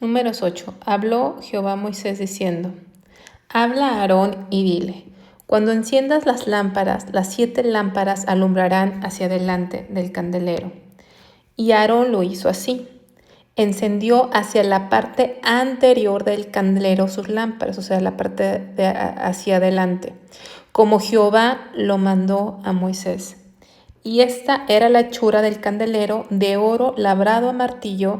Números 8. Habló Jehová a Moisés diciendo: Habla a Aarón y dile: Cuando enciendas las lámparas, las 7 lámparas alumbrarán hacia delante del candelero. Y Aarón lo hizo así. Encendió hacia la parte anterior del candelero sus lámparas, o sea, la parte hacia adelante, como Jehová lo mandó a Moisés. Y esta era la hechura del candelero, de oro labrado a martillo,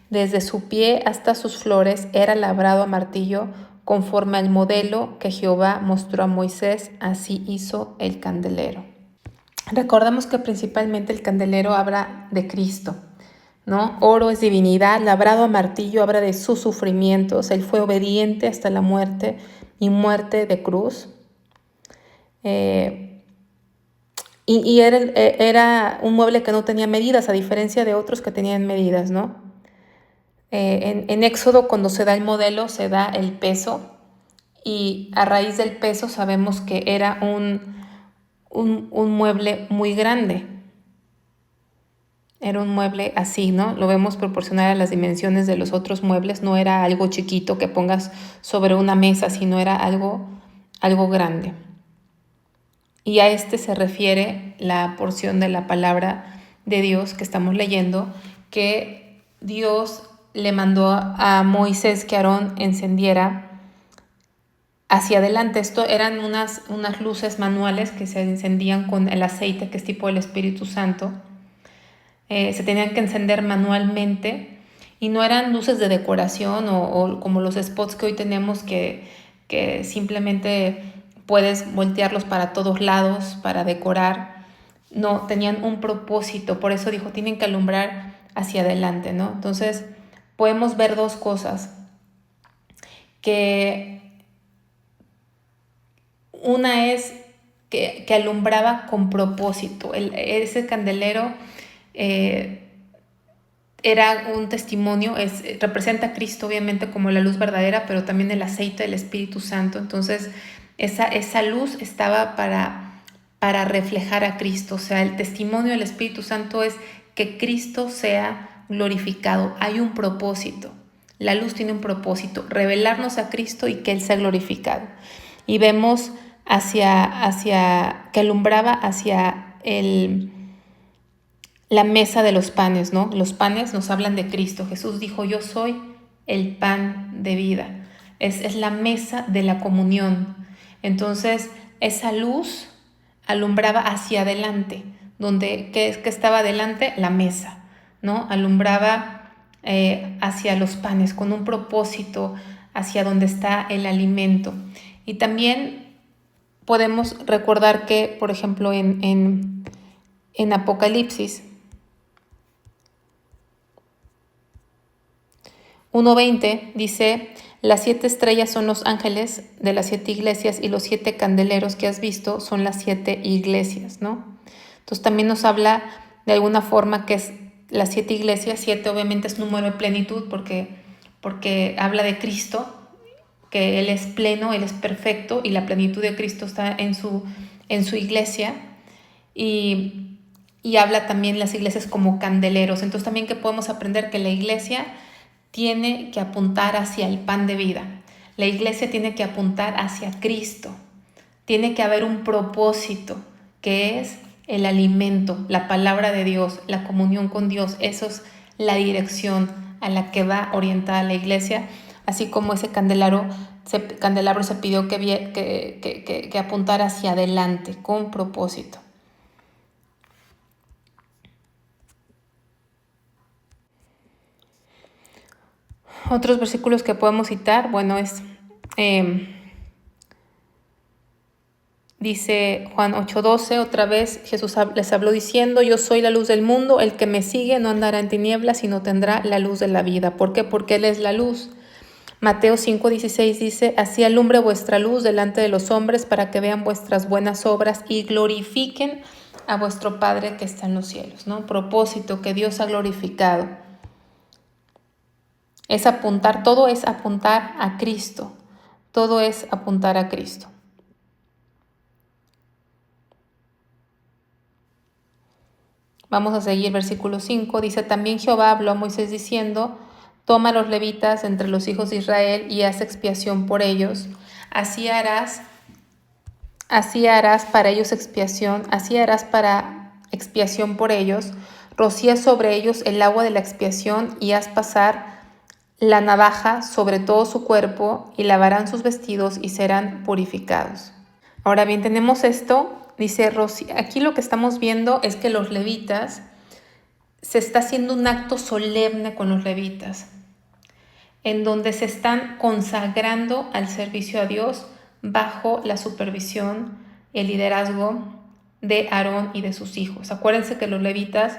desde su pie hasta sus flores era labrado a martillo, conforme al modelo que Jehová mostró a Moisés, así hizo el candelero. Recordamos que principalmente el candelero habla de Cristo, ¿no? Oro es divinidad, labrado a martillo habla de sus sufrimientos. Él fue obediente hasta la muerte y muerte de cruz. Y era un mueble que no tenía medidas, a diferencia de otros que tenían medidas, ¿no? En Éxodo, cuando se da el modelo, se da el peso, y a raíz del peso sabemos que era un mueble muy grande. Era un mueble así, ¿no? Lo vemos proporcional a las dimensiones de los otros muebles. No era algo chiquito que pongas sobre una mesa, sino era algo grande. Y a este se refiere la porción de la palabra de Dios que estamos leyendo, que Dios le mandó a Moisés que Aarón encendiera hacia adelante. Esto eran unas luces manuales que se encendían con el aceite, que es tipo el Espíritu Santo. Se tenían que encender manualmente y no eran luces de decoración o como los spots que hoy tenemos que simplemente puedes voltearlos para todos lados para decorar. No, tenían un propósito, por eso dijo, tienen que alumbrar hacia adelante, ¿no? Entonces, podemos ver dos cosas, que una es que alumbraba con propósito. Ese candelero era un testimonio, representa a Cristo obviamente como la luz verdadera, pero también el aceite del Espíritu Santo. Entonces esa luz estaba para reflejar a Cristo. O sea, el testimonio del Espíritu Santo es que Cristo sea glorificado. Hay un propósito. La luz tiene un propósito, revelarnos a Cristo y que Él sea glorificado. Y vemos que alumbraba hacia la mesa de los panes, ¿no? Los panes nos hablan de Cristo. Jesús dijo, yo soy el pan de vida. Es la mesa de la comunión. Entonces, esa luz alumbraba hacia adelante, ¿qué estaba adelante? La mesa, ¿no? Alumbraba hacia los panes con un propósito, hacia donde está el alimento. Y también podemos recordar que, por ejemplo, en Apocalipsis 1:20 dice, las 7 estrellas son los ángeles de las 7 iglesias y los 7 candeleros que has visto son las 7 iglesias, ¿no? Entonces también nos habla de alguna forma que es las 7 iglesias. 7 obviamente es número de plenitud porque habla de Cristo, que Él es pleno, Él es perfecto y la plenitud de Cristo está en su iglesia. Y habla también las iglesias como candeleros. Entonces también que podemos aprender que la iglesia tiene que apuntar hacia el pan de vida. La iglesia tiene que apuntar hacia Cristo. Tiene que haber un propósito, que es el alimento, la palabra de Dios, la comunión con Dios. Eso es la dirección a la que va orientada la iglesia, así como ese candelabro se pidió que apuntara hacia adelante, con propósito. Otros versículos que podemos citar, bueno, dice Juan 8:12, otra vez Jesús les habló diciendo, yo soy la luz del mundo, el que me sigue no andará en tinieblas, sino tendrá la luz de la vida. ¿Por qué? Porque Él es la luz. Mateo 5:16 dice, así alumbre vuestra luz delante de los hombres para que vean vuestras buenas obras y glorifiquen a vuestro Padre que está en los cielos, ¿no? Propósito, que Dios ha glorificado. Es apuntar, todo es apuntar a Cristo. Todo es apuntar a Cristo. Vamos a seguir versículo 5. Dice, también Jehová habló a Moisés diciendo, toma a los levitas entre los hijos de Israel y haz expiación por ellos. Así harás para ellos expiación, así harás para expiación por ellos. Rocía sobre ellos el agua de la expiación y haz pasar la navaja sobre todo su cuerpo y lavarán sus vestidos y serán purificados. Ahora bien, tenemos esto, dice Rocía. Aquí lo que estamos viendo es que los levitas, se está haciendo un acto solemne con los levitas, en donde se están consagrando al servicio a Dios bajo la supervisión y el liderazgo de Aarón y de sus hijos. Acuérdense que los levitas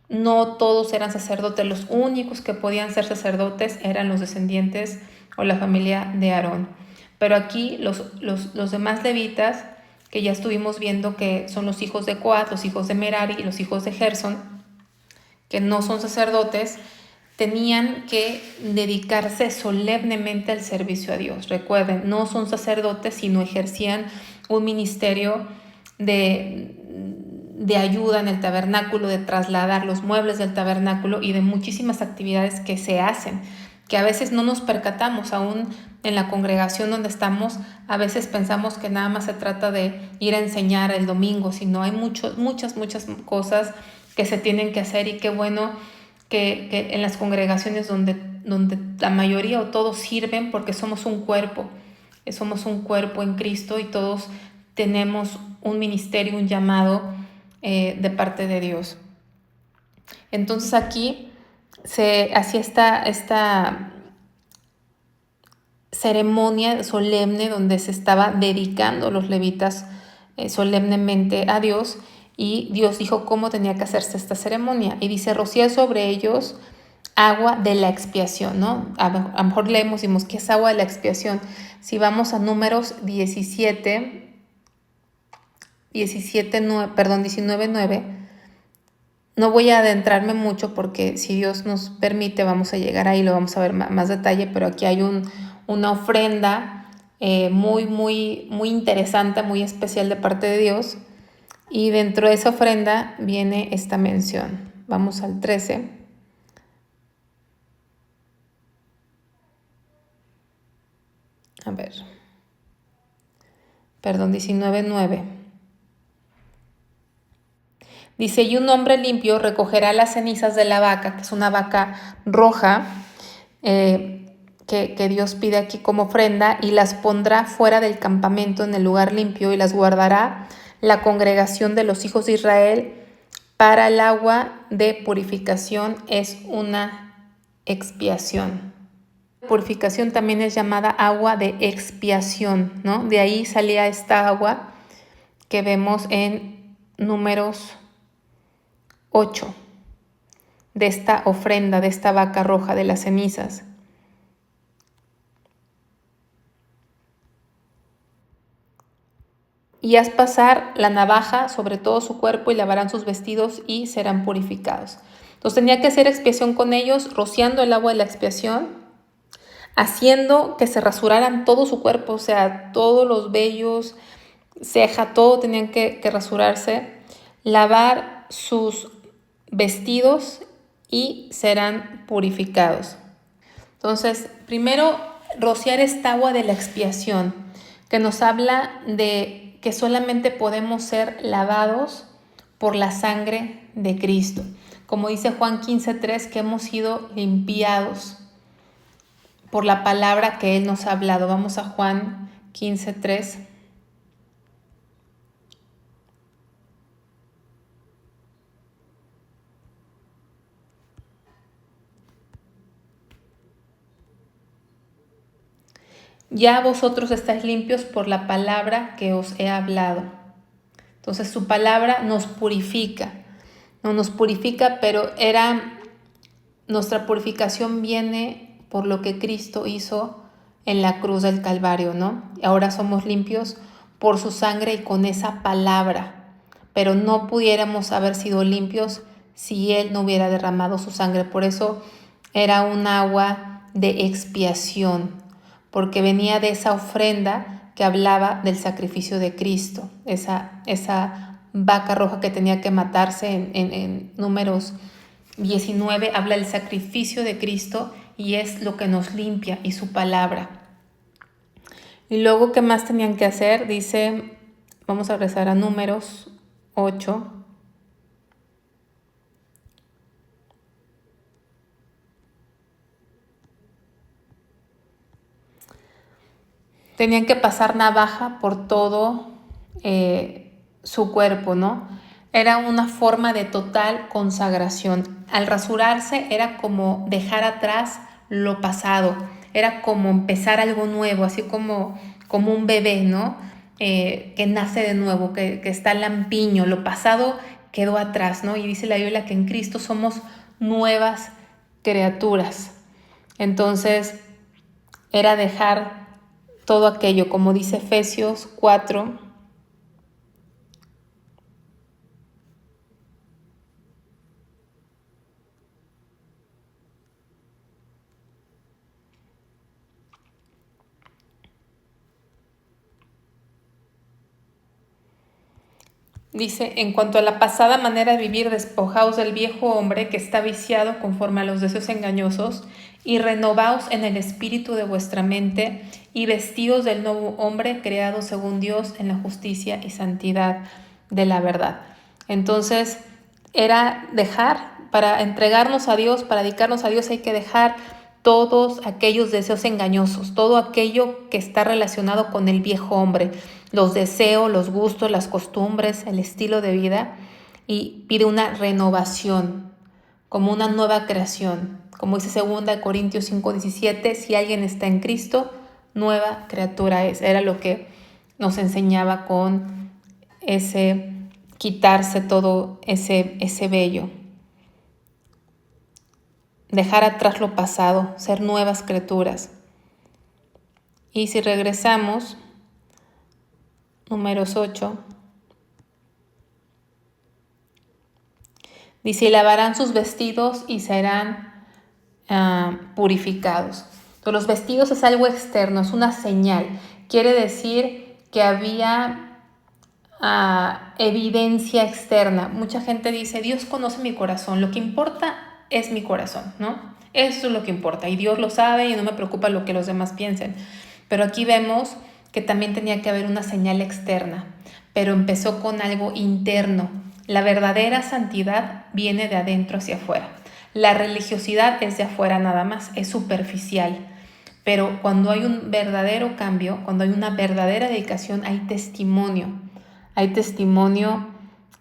no todos eran sacerdotes, los únicos que podían ser sacerdotes eran los descendientes o la familia de Aarón. Pero aquí los demás levitas, que ya estuvimos viendo que son los hijos de Coat, los hijos de Merari y los hijos de Gersón, que no son sacerdotes, tenían que dedicarse solemnemente al servicio a Dios. Recuerden, no son sacerdotes, sino ejercían un ministerio de ayuda en el tabernáculo, de trasladar los muebles del tabernáculo y de muchísimas actividades que se hacen, que a veces no nos percatamos, aún en la congregación donde estamos, a veces pensamos que nada más se trata de ir a enseñar el domingo, sino hay muchas cosas que se tienen que hacer, y qué bueno que en las congregaciones donde la mayoría o todos sirven, porque somos un cuerpo en Cristo y todos tenemos un ministerio, un llamado de parte de Dios. Entonces aquí se hacía esta ceremonia solemne donde se estaba dedicando los levitas solemnemente a Dios, y Dios dijo cómo tenía que hacerse esta ceremonia, y dice: rocía sobre ellos agua de la expiación, ¿no? A lo mejor leemos y decimos, ¿qué es agua de la expiación? Si vamos a Números 19:9, no voy a adentrarme mucho porque si Dios nos permite vamos a llegar ahí, lo vamos a ver más detalle, pero aquí hay una ofrenda muy interesante, muy especial de parte de Dios, y dentro de esa ofrenda viene esta mención. Vamos al 13. A ver. Perdón, 19:9. Dice: y un hombre limpio recogerá las cenizas de la vaca, que es una vaca roja, que Dios pide aquí como ofrenda, y las pondrá fuera del campamento en el lugar limpio, y las guardará la congregación de los hijos de Israel para el agua de purificación. Es una expiación. Purificación también es llamada agua de expiación, ¿no? De ahí salía esta agua que vemos en Números 8, de esta ofrenda, de esta vaca roja, de las cenizas. Y haz pasar la navaja sobre todo su cuerpo y lavarán sus vestidos y serán purificados. Entonces tenía que hacer expiación con ellos, rociando el agua de la expiación, haciendo que se rasuraran todo su cuerpo, o sea, todos los vellos, ceja, todo tenían que rasurarse, lavar sus vestidos y serán purificados. Entonces, primero, rociar esta agua de la expiación, que nos habla de que solamente podemos ser lavados por la sangre de Cristo. Como dice Juan 15:3, que hemos sido limpiados por la palabra que Él nos ha hablado. Vamos a Juan 15:3. Ya vosotros estáis limpios por la palabra que os he hablado. Entonces su palabra nos purifica, no nos purifica, pero nuestra purificación viene por lo que Cristo hizo en la cruz del Calvario, ¿no? Ahora somos limpios por su sangre y con esa palabra, pero no pudiéramos haber sido limpios si Él no hubiera derramado su sangre. Por eso era un agua de expiación, porque venía de esa ofrenda que hablaba del sacrificio de Cristo, esa vaca roja que tenía que matarse en Números 19, habla del sacrificio de Cristo, y es lo que nos limpia y su palabra. Y luego, ¿qué más tenían que hacer? Dice, vamos a regresar a Números 8. Tenían que pasar navaja por todo su cuerpo, ¿no? Era una forma de total consagración. Al rasurarse era como dejar atrás lo pasado, era como empezar algo nuevo, así como un bebé, ¿no? Que nace de nuevo, que está lampiño, lo pasado quedó atrás, ¿no? Y dice la Biblia que en Cristo somos nuevas criaturas. Entonces, era dejar todo aquello, como dice Efesios 4. Dice, en cuanto a la pasada manera de vivir, despojaos del viejo hombre que está viciado conforme a los deseos engañosos y renovaos en el espíritu de vuestra mente y vestíos del nuevo hombre creado según Dios en la justicia y santidad de la verdad. Entonces, era dejar, para entregarnos a Dios, para dedicarnos a Dios hay que dejar todos aquellos deseos engañosos, todo aquello que está relacionado con el viejo hombre, los deseos, los gustos, las costumbres, el estilo de vida, y pide una renovación, como una nueva creación. Como dice 2 Corintios 5:17, si alguien está en Cristo, nueva criatura es. Era lo que nos enseñaba con ese quitarse todo ese vello. Dejar atrás lo pasado, ser nuevas criaturas. Y si regresamos, Números 8, dice, y lavarán sus vestidos y serán purificados. Entonces, los vestidos es algo externo, es una señal. Quiere decir que había evidencia externa. Mucha gente dice, Dios conoce mi corazón, lo que importa es mi corazón, ¿no? Eso es lo que importa y Dios lo sabe y no me preocupa lo que los demás piensen. Pero aquí vemos que también tenía que haber una señal externa, pero empezó con algo interno. La verdadera santidad viene de adentro hacia afuera. La religiosidad es de afuera nada más, es superficial. Pero cuando hay un verdadero cambio, cuando hay una verdadera dedicación, hay testimonio. Hay testimonio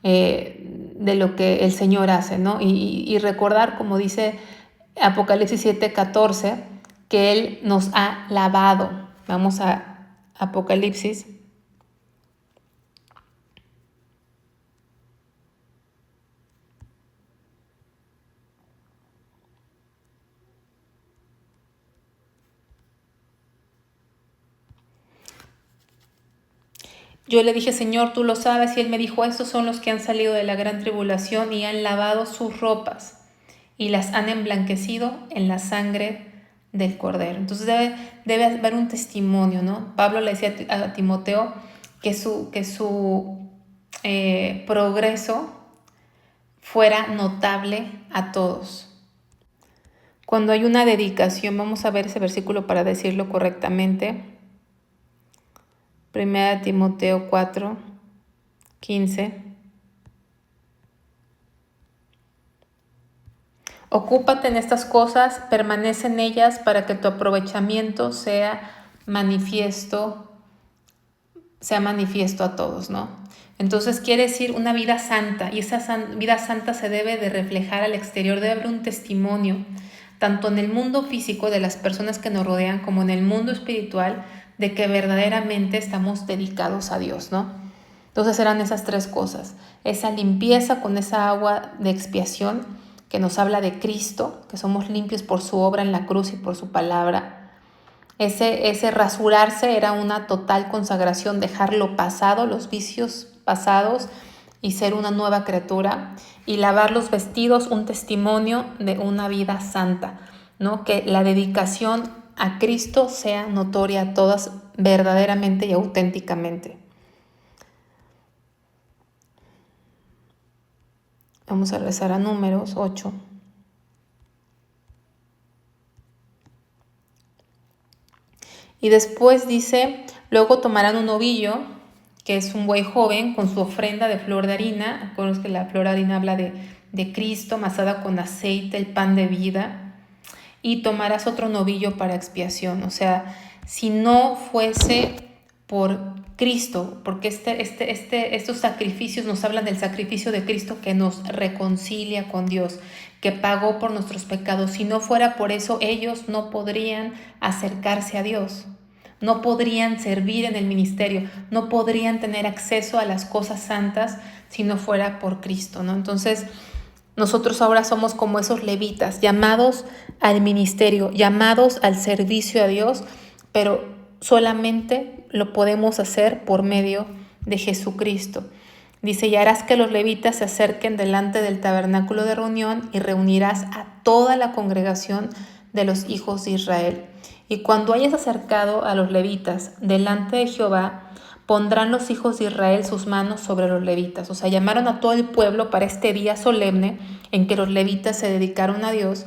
de lo que el Señor hace, ¿no? Y recordar, como dice Apocalipsis 7:14, que Él nos ha lavado. Vamos a Apocalipsis. Yo le dije, Señor, tú lo sabes, y Él me dijo, estos son los que han salido de la gran tribulación y han lavado sus ropas y las han emblanquecido en la sangre del Cordero. Entonces debe haber un testimonio, ¿no? Pablo le decía a Timoteo que su progreso fuera notable a todos. Cuando hay una dedicación, vamos a ver ese versículo para decirlo correctamente. 1 Timoteo 4:15. Ocúpate en estas cosas, permanece en ellas para que tu aprovechamiento sea manifiesto a todos, ¿no? Entonces quiere decir una vida santa, y esa vida santa se debe de reflejar al exterior, debe haber un testimonio, tanto en el mundo físico de las personas que nos rodean como en el mundo espiritual, de que verdaderamente estamos dedicados a Dios, ¿no? Entonces eran esas tres cosas, esa limpieza con esa agua de expiación que nos habla de Cristo, que somos limpios por su obra en la cruz y por su palabra. Ese rasurarse era una total consagración, dejar lo pasado, los vicios pasados y ser una nueva criatura. Y lavar los vestidos, un testimonio de una vida santa, ¿no? Que la dedicación a Cristo sea notoria a todas verdaderamente y auténticamente. Vamos a regresar a Números 8. Y después dice, luego tomarán un novillo, que es un buey joven, con su ofrenda de flor de harina. Acuérdense que la flor de harina habla de Cristo, amasada con aceite, el pan de vida. Y tomarás otro novillo para expiación. O sea, si no fuese por Cristo, porque estos sacrificios nos hablan del sacrificio de Cristo que nos reconcilia con Dios, que pagó por nuestros pecados. Si no fuera por eso, ellos no podrían acercarse a Dios, no podrían servir en el ministerio, no podrían tener acceso a las cosas santas si no fuera por Cristo, ¿no? Entonces, nosotros ahora somos como esos levitas, llamados al ministerio, llamados al servicio a Dios, pero solamente lo podemos hacer por medio de Jesucristo. Dice, y harás que los levitas se acerquen delante del tabernáculo de reunión y reunirás a toda la congregación de los hijos de Israel. Y cuando hayas acercado a los levitas delante de Jehová, pondrán los hijos de Israel sus manos sobre los levitas. O sea, llamaron a todo el pueblo para este día solemne en que los levitas se dedicaron a Dios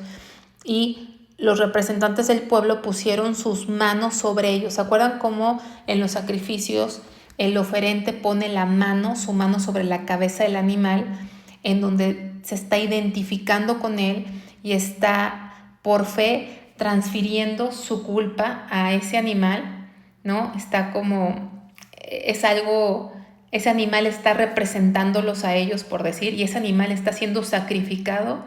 y los representantes del pueblo pusieron sus manos sobre ellos. ¿Se acuerdan cómo en los sacrificios el oferente pone su mano sobre la cabeza del animal, en donde se está identificando con él y está por fe transfiriendo su culpa a ese animal, ¿no? Está como... es algo, ese animal está representándolos a ellos, por decir, y ese animal está siendo sacrificado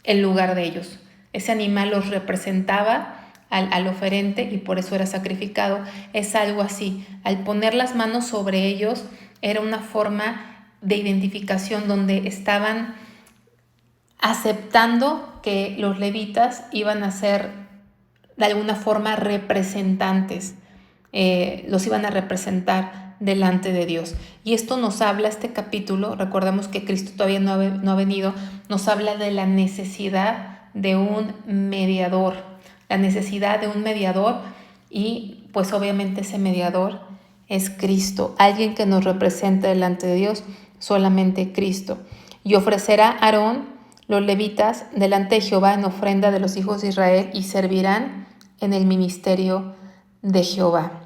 en lugar de ellos. Ese animal los representaba al oferente y por eso era sacrificado. Es algo así. Al poner las manos sobre ellos era una forma de identificación donde estaban aceptando que los levitas iban a ser de alguna forma representantes, los iban a representar delante de Dios. Y esto nos habla, este capítulo, recordemos que Cristo todavía no ha venido, nos habla de la necesidad de un mediador, y pues obviamente ese mediador es Cristo, alguien que nos representa delante de Dios, solamente Cristo. Y ofrecerá Aarón los levitas delante de Jehová en ofrenda de los hijos de Israel y servirán en el ministerio de Jehová.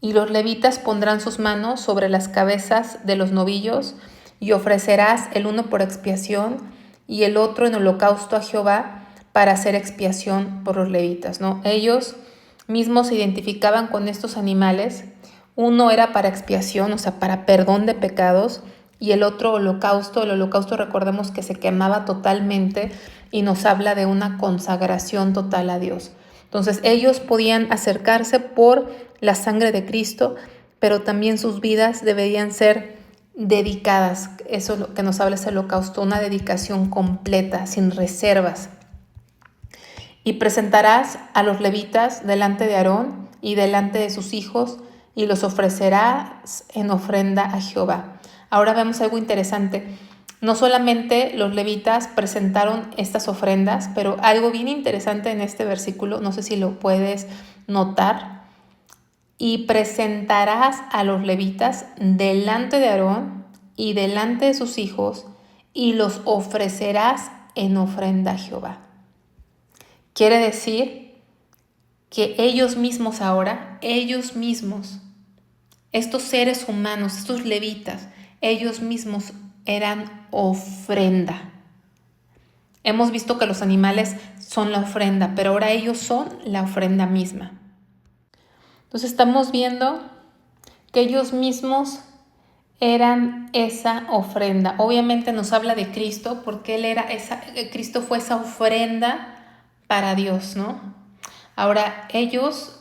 Y los levitas pondrán sus manos sobre las cabezas de los novillos y ofrecerás el uno por expiación y el otro en holocausto a Jehová para hacer expiación por los levitas, ¿no? Ellos mismos se identificaban con estos animales. Uno era para expiación, o sea, para perdón de pecados, y el otro holocausto. El holocausto, recordemos que se quemaba totalmente y nos habla de una consagración total a Dios. Entonces ellos podían acercarse por la sangre de Cristo, pero también sus vidas deberían ser dedicadas. Eso es lo que nos habla ese holocausto, una dedicación completa, sin reservas. Y presentarás a los levitas delante de Aarón y delante de sus hijos y los ofrecerás en ofrenda a Jehová. Ahora vemos algo interesante. No solamente los levitas presentaron estas ofrendas, pero algo bien interesante en este versículo, no sé si lo puedes notar. Y presentarás a los levitas delante de Aarón y delante de sus hijos y los ofrecerás en ofrenda a Jehová. Quiere decir que ellos mismos ahora, estos seres humanos, estos levitas, ellos mismos eran ofrenda. Hemos visto que los animales son la ofrenda, pero ahora ellos son la ofrenda misma. Entonces estamos viendo que ellos mismos eran esa ofrenda. Obviamente nos habla de Cristo porque Cristo fue esa ofrenda para Dios, ¿no? Ahora ellos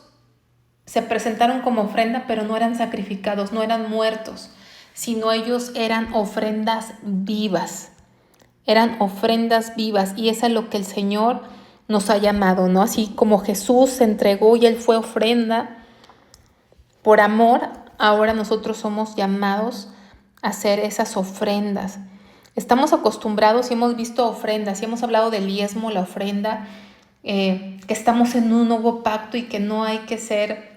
se presentaron como ofrenda, pero no eran sacrificados, no eran muertos, sino ellos eran ofrendas vivas. Eran ofrendas vivas y eso es lo que el Señor nos ha llamado, ¿no? Así como Jesús se entregó y Él fue ofrenda por amor, ahora nosotros somos llamados a hacer esas ofrendas. Estamos acostumbrados y hemos visto ofrendas y hemos hablado del diezmo, la ofrenda, que estamos en un nuevo pacto y que no hay que ser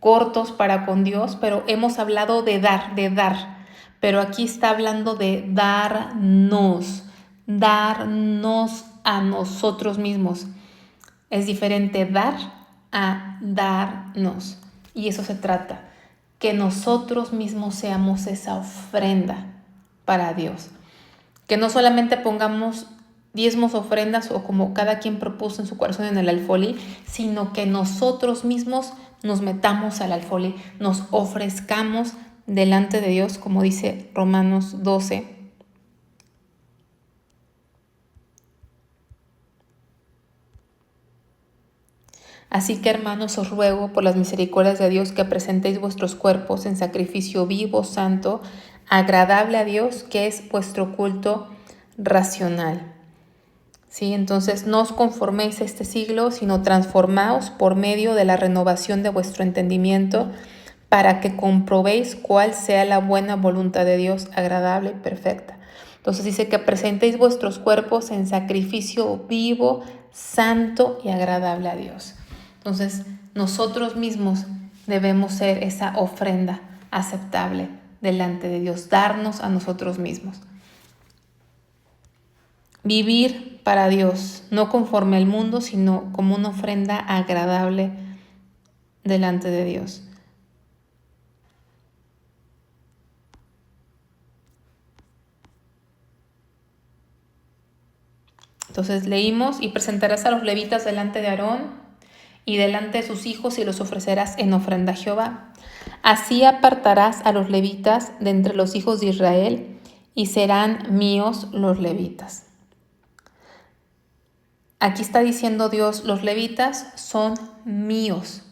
cortos para con Dios, pero hemos hablado de dar. Pero aquí está hablando de darnos a nosotros mismos. Es diferente dar a darnos. Y eso se trata, que nosotros mismos seamos esa ofrenda para Dios. Que no solamente pongamos diezmos, ofrendas o como cada quien propuso en su corazón en el alfolí, sino que nosotros mismos nos metamos al alfolí, nos ofrezcamos delante de Dios, como dice Romanos 12. Así que, hermanos, os ruego por las misericordias de Dios que presentéis vuestros cuerpos en sacrificio vivo, santo, agradable a Dios, que es vuestro culto racional. ¿Sí? Entonces, no os conforméis a este siglo, sino transformaos por medio de la renovación de vuestro entendimiento, para que comprobéis cuál sea la buena voluntad de Dios, agradable y perfecta. Entonces dice que presentéis vuestros cuerpos en sacrificio vivo, santo y agradable a Dios. Entonces, nosotros mismos debemos ser esa ofrenda aceptable delante de Dios, darnos a nosotros mismos. Vivir para Dios, no conforme al mundo, sino como una ofrenda agradable delante de Dios. Entonces leímos: y presentarás a los levitas delante de Aarón y delante de sus hijos y los ofrecerás en ofrenda a Jehová. Así apartarás a los levitas de entre los hijos de Israel y serán míos los levitas. Aquí está diciendo Dios, los levitas son míos.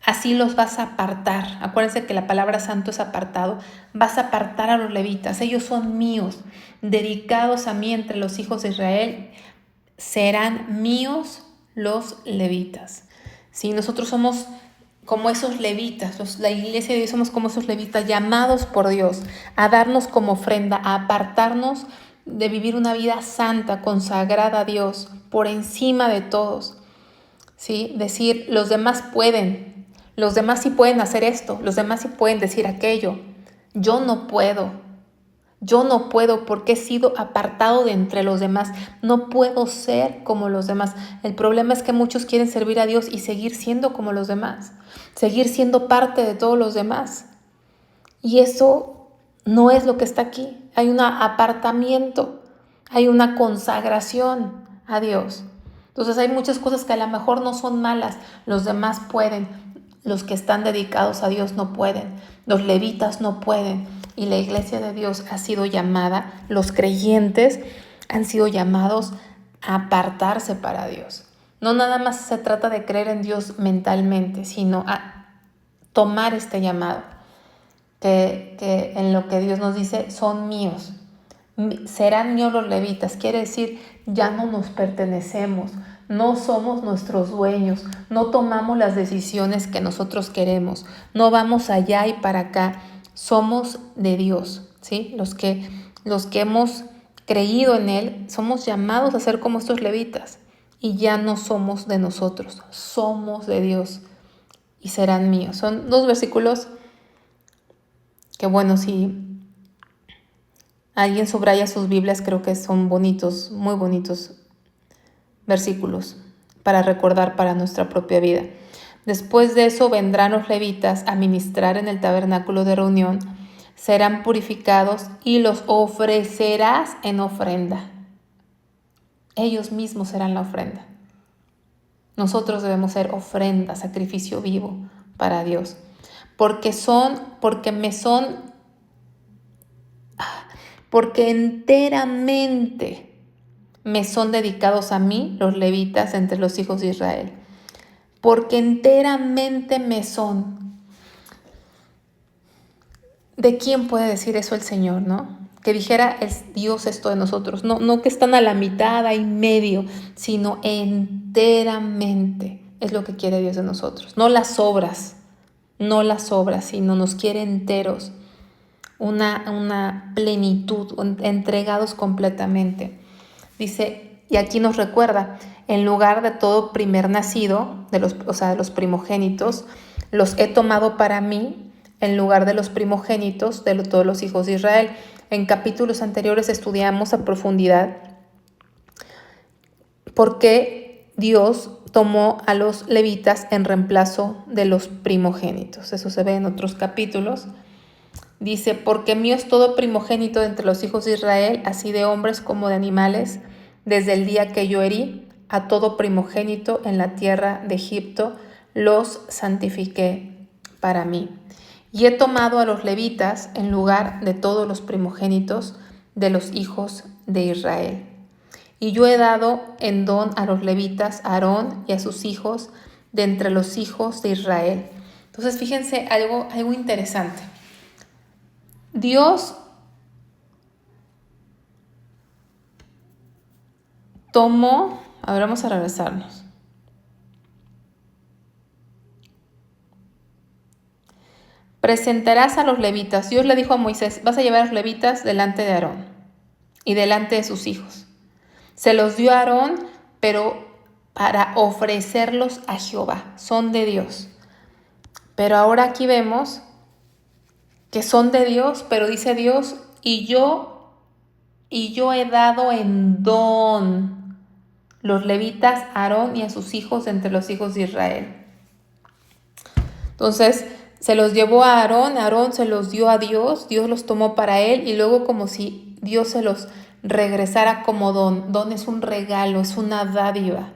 Así los vas a apartar. Acuérdense que la palabra santo es apartado. Vas a apartar a los levitas. Ellos son míos, dedicados a mí entre los hijos de Israel. Serán míos los levitas. ¿Sí? Nosotros somos como esos levitas. La iglesia de Dios somos como esos levitas llamados por Dios a darnos como ofrenda, a apartarnos de vivir una vida santa, consagrada a Dios, por encima de todos. ¿Sí? Decir, los demás pueden. Los demás sí pueden hacer esto, los demás sí pueden decir aquello. Yo no puedo porque he sido apartado de entre los demás. No puedo ser como los demás. El problema es que muchos quieren servir a Dios y seguir siendo como los demás, seguir siendo parte de todos los demás. Y eso no es lo que está aquí. Hay un apartamiento, hay una consagración a Dios. Entonces hay muchas cosas que a lo mejor no son malas, los demás pueden. Los que están dedicados a Dios no pueden, los levitas no pueden, y la iglesia de Dios ha sido llamada, los creyentes han sido llamados a apartarse para Dios. No nada más se trata de creer en Dios mentalmente, sino a tomar este llamado, que en lo que Dios nos dice son míos. Serán míos los levitas, quiere decir ya no nos pertenecemos, no somos nuestros dueños, no tomamos las decisiones que nosotros queremos, no vamos allá y para acá, somos de Dios, ¿sí? Los que hemos creído en Él, somos llamados a ser como estos levitas y ya no somos de nosotros, somos de Dios y serán míos. Son 2 versículos que bueno, si alguien subraya sus Biblias, creo que son bonitos, muy bonitos versículos para recordar para nuestra propia vida. Después de eso vendrán los levitas a ministrar en el tabernáculo de reunión, serán purificados y los ofrecerás en ofrenda. Ellos mismos serán la ofrenda. Nosotros debemos ser ofrenda, sacrificio vivo para Dios, porque enteramente me son dedicados a mí los levitas entre los hijos de Israel. Porque enteramente me son. ¿De quién puede decir eso el Señor, no? Que dijera el Dios esto de nosotros. No que están a la mitad, ahí medio, sino enteramente. Es lo que quiere Dios de nosotros. No las obras, sino nos quiere enteros. Una plenitud, entregados completamente. Dice, y aquí nos recuerda, en lugar de todo primer nacido, de los primogénitos, los he tomado para mí, en lugar de los primogénitos de todos los hijos de Israel. En capítulos anteriores estudiamos a profundidad por qué Dios tomó a los levitas en reemplazo de los primogénitos. Eso se ve en otros capítulos. Dice, porque mío es todo primogénito entre los hijos de Israel, así de hombres como de animales, desde el día que yo herí a todo primogénito en la tierra de Egipto, los santifiqué para mí. Y he tomado a los levitas en lugar de todos los primogénitos de los hijos de Israel. Y yo he dado en don a los levitas a Aarón y a sus hijos de entre los hijos de Israel. Entonces, fíjense algo interesante. Dios tomó, ahora vamos a regresarnos. Presentarás a los levitas. Dios le dijo a Moisés, vas a llevar a los levitas delante de Aarón y delante de sus hijos. Se los dio a Aarón, pero para ofrecerlos a Jehová. Son de Dios. Pero ahora aquí vemos que son de Dios, pero dice Dios, y yo he dado en don los levitas a Aarón y a sus hijos entre los hijos de Israel. Entonces, se los llevó a Aarón se los dio a Dios los tomó para él, y luego como si Dios se los regresara como don. Don es un regalo, es una dádiva,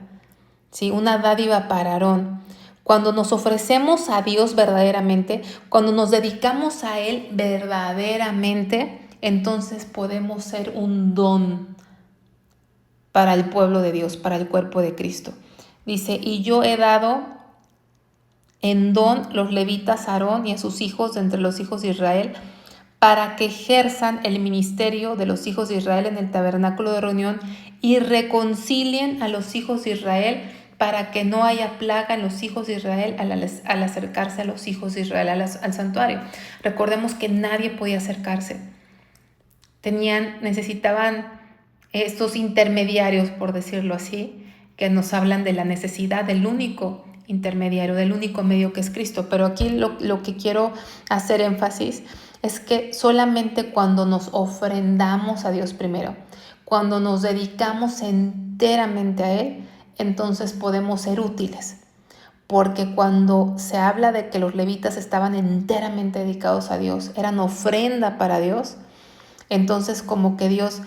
¿sí? Una dádiva para Aarón. Cuando nos ofrecemos a Dios verdaderamente, cuando nos dedicamos a Él verdaderamente, entonces podemos ser un don para el pueblo de Dios, para el cuerpo de Cristo. Dice, y yo he dado en don los levitas a Aarón y a sus hijos de entre los hijos de Israel, para que ejerzan el ministerio de los hijos de Israel en el tabernáculo de reunión y reconcilien a los hijos de Israel, para que no haya plaga en los hijos de Israel al acercarse a los hijos de Israel al santuario. Recordemos que nadie podía acercarse. Necesitaban estos intermediarios, por decirlo así, que nos hablan de la necesidad del único intermediario, del único medio que es Cristo. Pero aquí lo que quiero hacer énfasis es que solamente cuando nos ofrendamos a Dios primero, cuando nos dedicamos enteramente a Él, entonces podemos ser útiles. Porque cuando se habla de que los levitas estaban enteramente dedicados a Dios, eran ofrenda para Dios, entonces como que Dios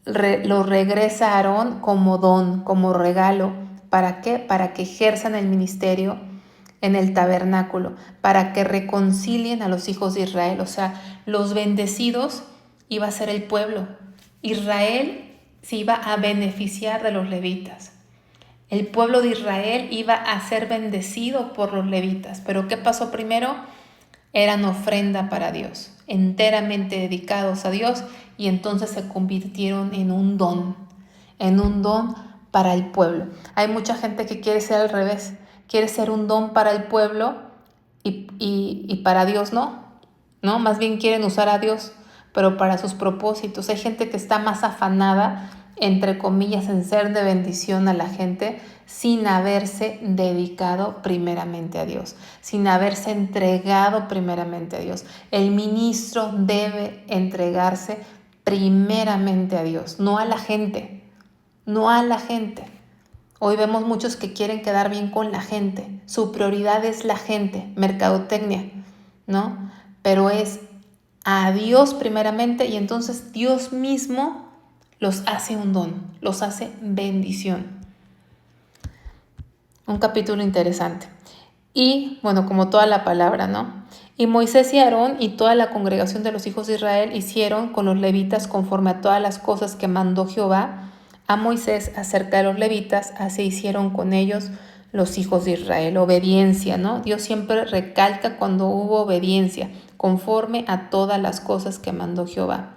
lo regresa a Aarón como don, como regalo. ¿Para qué? Para que ejerzan el ministerio en el tabernáculo, para que reconcilien a los hijos de Israel. O sea, los bendecidos iba a ser el pueblo. Israel se iba a beneficiar de los levitas. El pueblo de Israel iba a ser bendecido por los levitas. Pero ¿qué pasó primero? Eran ofrenda para Dios, enteramente dedicados a Dios, y entonces se convirtieron en un don para el pueblo. Hay mucha gente que quiere ser al revés, quiere ser un don para el pueblo y para Dios no, más bien quieren usar a Dios, pero para sus propósitos. Hay gente que está más afanada, entre comillas, en ser de bendición a la gente, sin haberse dedicado primeramente a Dios, sin haberse entregado primeramente a Dios. El ministro debe entregarse primeramente a Dios, no a la gente, no a la gente. Hoy vemos muchos que quieren quedar bien con la gente, su prioridad es la gente, mercadotecnia, ¿no? Pero es a Dios primeramente, y entonces Dios mismo los hace un don, los hace bendición. Un capítulo interesante. Y bueno, como toda la palabra, ¿no? Y Moisés y Aarón y toda la congregación de los hijos de Israel hicieron con los levitas conforme a todas las cosas que mandó Jehová a Moisés acerca de los levitas, así hicieron con ellos los hijos de Israel. Obediencia, ¿no? Dios siempre recalca cuando hubo obediencia, conforme a todas las cosas que mandó Jehová.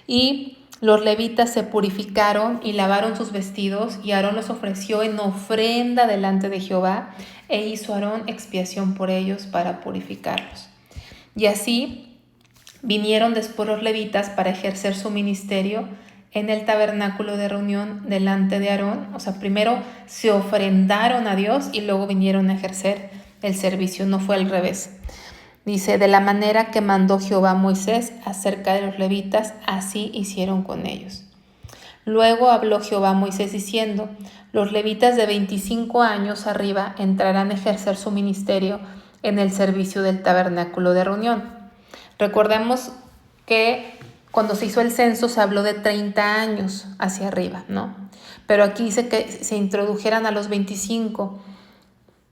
Y los levitas se purificaron y lavaron sus vestidos, y Aarón los ofreció en ofrenda delante de Jehová, e hizo Aarón expiación por ellos para purificarlos. Y así vinieron después los levitas para ejercer su ministerio en el tabernáculo de reunión delante de Aarón. O sea, primero se ofrendaron a Dios y luego vinieron a ejercer el servicio, no fue al revés. Dice, de la manera que mandó Jehová a Moisés acerca de los levitas, así hicieron con ellos. Luego habló Jehová a Moisés diciendo: los levitas de 25 años arriba entrarán a ejercer su ministerio en el servicio del tabernáculo de reunión. Recordemos que cuando se hizo el censo se habló de 30 años hacia arriba, ¿no? Pero aquí dice que se introdujeran a los 25,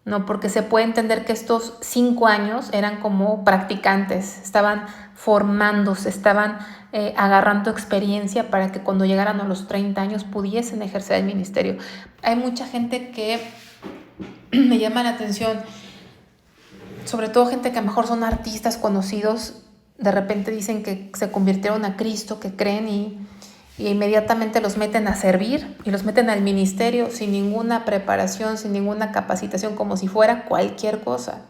¿no? Porque se puede entender que estos 5 años eran como practicantes, estaban formándose, estaban agarrando experiencia para que cuando llegaran a los 30 años pudiesen ejercer el ministerio. Hay mucha gente que me llama la atención, sobre todo gente que a lo mejor son artistas conocidos, de repente dicen que se convirtieron a Cristo, que creen y inmediatamente los meten a servir y los meten al ministerio sin ninguna preparación, sin ninguna capacitación, como si fuera cualquier cosa.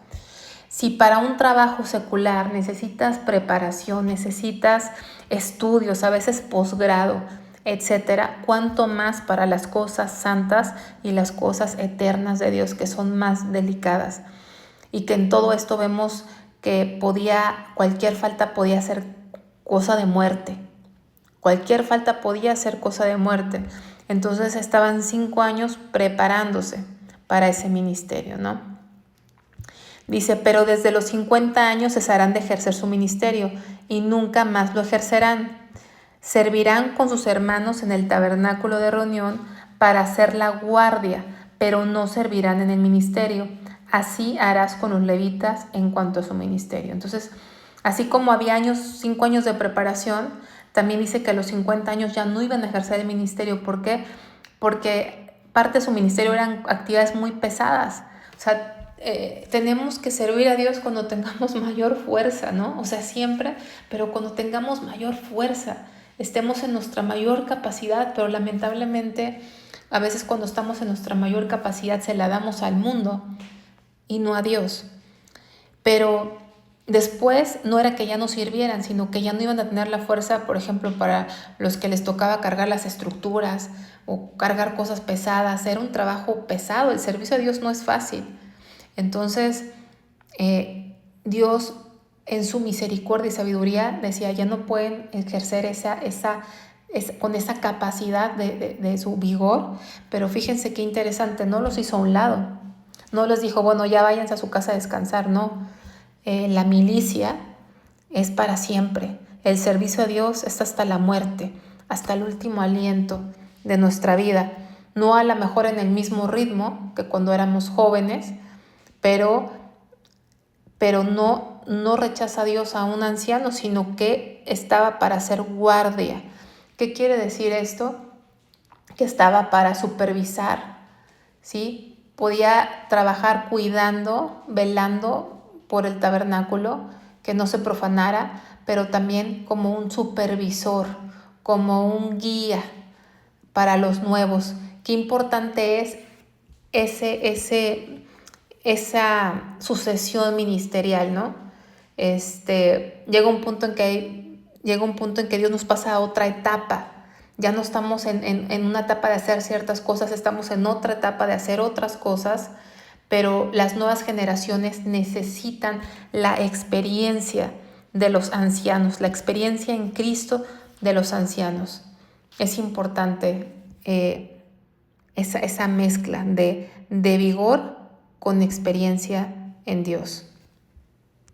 Si para un trabajo secular necesitas preparación, necesitas estudios, a veces posgrado, etcétera, cuánto más para las cosas santas y las cosas eternas de Dios, que son más delicadas. Y que en todo esto vemos que cualquier falta podía ser cosa de muerte. Cualquier falta podía ser cosa de muerte. Entonces estaban 5 años preparándose para ese ministerio, ¿no? Dice, pero desde los 50 años cesarán de ejercer su ministerio y nunca más lo ejercerán. Servirán con sus hermanos en el tabernáculo de reunión para hacer la guardia, pero no servirán en el ministerio. Así harás con los levitas en cuanto a su ministerio. Entonces, así como había 5 años de preparación, también dice que a los 50 años ya no iban a ejercer el ministerio. ¿Por qué? Porque parte de su ministerio eran actividades muy pesadas. O sea, tenemos que servir a Dios cuando tengamos mayor fuerza, ¿no? O sea, siempre, pero cuando tengamos mayor fuerza, estemos en nuestra mayor capacidad, pero lamentablemente a veces cuando estamos en nuestra mayor capacidad se la damos al mundo y no a Dios. Pero después no era que ya no sirvieran, sino que ya no iban a tener la fuerza, por ejemplo, para los que les tocaba cargar las estructuras o cargar cosas pesadas. Era un trabajo pesado, el servicio a Dios no es fácil. Entonces, Dios en su misericordia y sabiduría decía, ya no pueden ejercer con esa capacidad de su vigor, pero fíjense qué interesante, no los hizo a un lado, no les dijo, bueno, ya váyanse a su casa a descansar, no. La milicia es para siempre, el servicio a Dios es hasta la muerte, hasta el último aliento de nuestra vida, no a lo mejor en el mismo ritmo que cuando éramos jóvenes, pero no rechaza a Dios a un anciano, sino que estaba para hacer guardia. ¿Qué quiere decir esto? Que estaba para supervisar, ¿sí? Podía trabajar cuidando, velando por el tabernáculo, que no se profanara, pero también como un supervisor, como un guía para los nuevos. Qué importante es esa sucesión ministerial, ¿no? Llega un punto en que Dios nos pasa a otra etapa. Ya no estamos en una etapa de hacer ciertas cosas, estamos en otra etapa de hacer otras cosas, pero las nuevas generaciones necesitan la experiencia de los ancianos, la experiencia en Cristo de los ancianos. Es importante esa mezcla de vigor con experiencia en Dios.